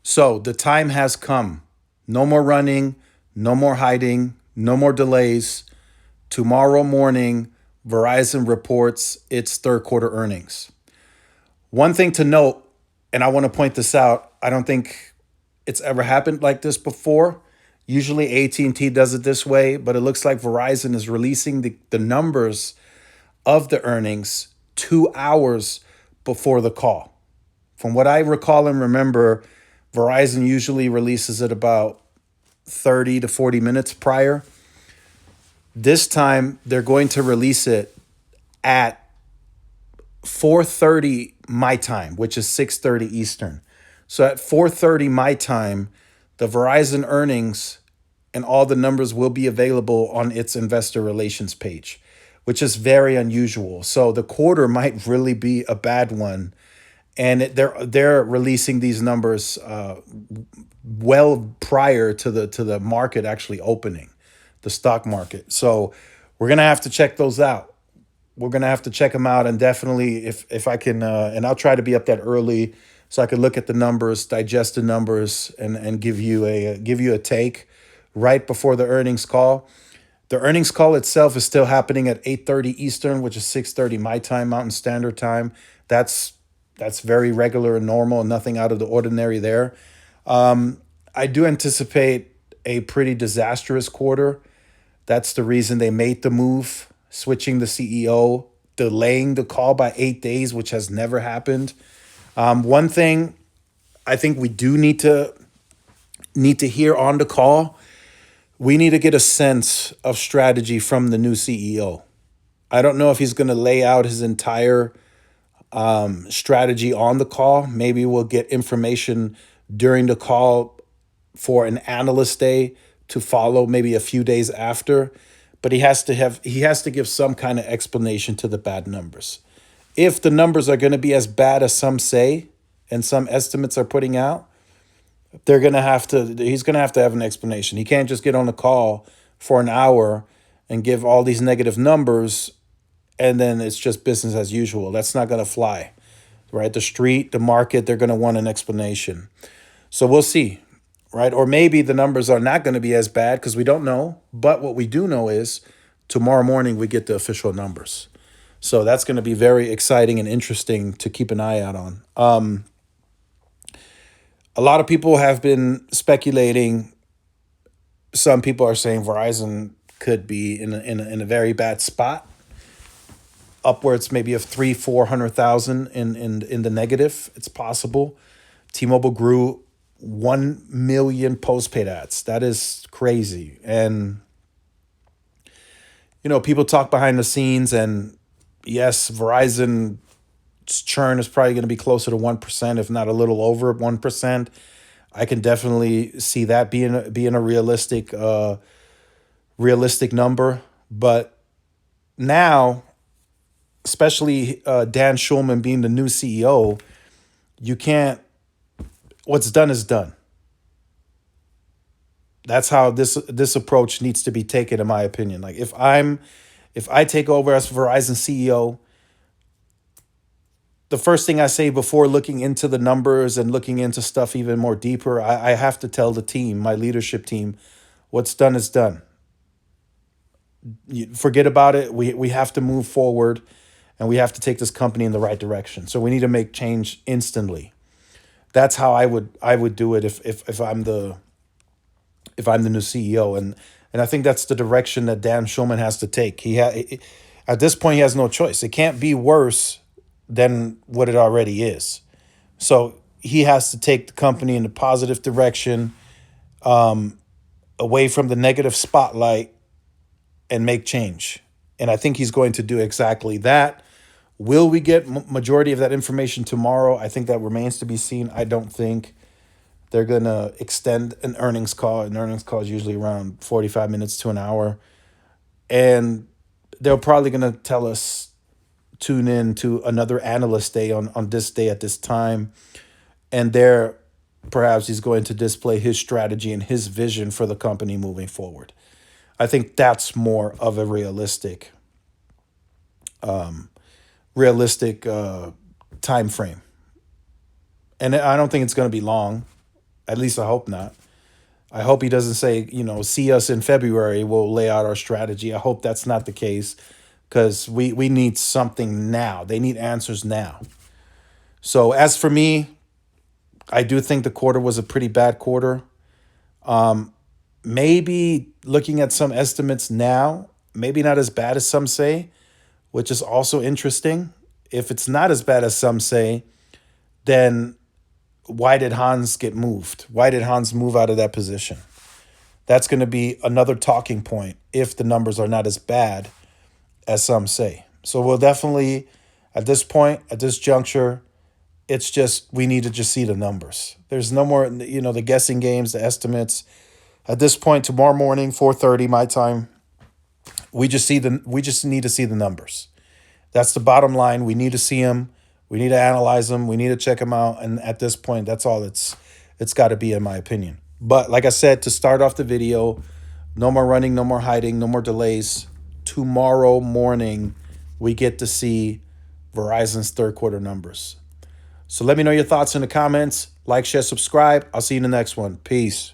So the time has come. No more running, no more hiding, no more delays. Tomorrow morning, Verizon reports its third quarter earnings. One thing to note, and I want to point this out, I don't think it's ever happened like this before. Usually AT&T does it this way, but it looks like Verizon is releasing the numbers of the earnings 2 hours before the call. From what I recall and remember, Verizon usually releases it about 30 to 40 minutes prior. This time they're going to release it at 4:30 my time, which is 6:30 Eastern. So at 4:30 my time, the Verizon earnings and all the numbers will be available on its investor relations page, which is very unusual. So the quarter might really be a bad one, and they're releasing these numbers well prior to the market actually opening, the stock market. So we're gonna have to check those out. We're gonna have to check them out, and definitely if I can, and I'll try to be up that early so I can look at the numbers, digest the numbers, and give you a take right before the earnings call. The earnings call itself is still happening at 8:30 Eastern, which is 6:30 my time, Mountain Standard Time. That's that's very regular and normal, and nothing out of the ordinary there. I do anticipate a pretty disastrous quarter. That's the reason they made the move, switching the CEO, delaying the call by 8 days, which has never happened. One thing I think we do need to hear on the call, we need to get a sense of strategy from the new CEO. I don't know if he's going to lay out his entire strategy on the call. Maybe we'll get information during the call for an analyst day to follow maybe a few days after, but he has to give some kind of explanation to the bad numbers. If the numbers are going to be as bad as some say and some estimates are putting out, he's going to have an explanation. He can't just get on the call for an hour and give all these negative numbers and then it's just business as usual. That's not going to fly, right? The street, the market, they're going to want an explanation. So we'll see, right? Or maybe the numbers are not going to be as bad because we don't know. But what we do know is tomorrow morning we get the official numbers. So that's going to be very exciting and interesting to keep an eye out on. A lot of people have been speculating. Some people are saying Verizon could be in a very bad spot, upwards maybe of 300,000-400,000 in the negative. It's possible. T-Mobile grew 1 million postpaid ads. That is crazy. And people talk behind the scenes, and yes, Verizon's churn is probably going to be closer to 1%, if not a little over 1%. I can definitely see that being a realistic number. But now, especially Dan Schulman being the new CEO, you can't. What's done is done. That's how this approach needs to be taken, in my opinion. Like if I take over as Verizon CEO, the first thing I say before looking into the numbers and looking into stuff even more deeper, I have to tell the team, my leadership team, what's done is done. Forget about it. We have to move forward, and we have to take this company in the right direction. So we need to make change instantly. That's how I would do it if I'm the new CEO, and I think that's the direction that Dan Schulman has to take. At this point he has no choice. It can't be worse than what it already is. So he has to take the company in the positive direction, away from the negative spotlight, and make change. And I think he's going to do exactly that. Will we get majority of that information tomorrow? I think that remains to be seen. I don't think they're going to extend an earnings call. An earnings call is usually around 45 minutes to an hour. And they're probably going to tell us, tune in to another analyst day on this day at this time. And there, perhaps he's going to display his strategy and his vision for the company moving forward. I think that's more of a realistic time frame. And I don't think it's going to be long. At least I hope not. I hope he doesn't say, see us in February. We'll lay out our strategy. I hope that's not the case because we need something now. They need answers now. So as for me, I do think the quarter was a pretty bad quarter. Maybe looking at some estimates now, maybe not as bad as some say, which is also interesting. If it's not as bad as some say, then why did Hans get moved? Why did Hans move out of that position? That's going to be another talking point if the numbers are not as bad as some say. So we'll definitely, at this point, at this juncture, it's just we need to just see the numbers. There's no more, the guessing games, the estimates. At this point, tomorrow morning, 4:30 my time, we just need to see the numbers. That's the bottom line. We need to see them. We need to analyze them. We need to check them out. And at this point, that's all it's got to be, in my opinion. But like I said, to start off the video, no more running, no more hiding, no more delays. Tomorrow morning, we get to see Verizon's third quarter numbers. So let me know your thoughts in the comments. Like, share, subscribe. I'll see you in the next one. Peace.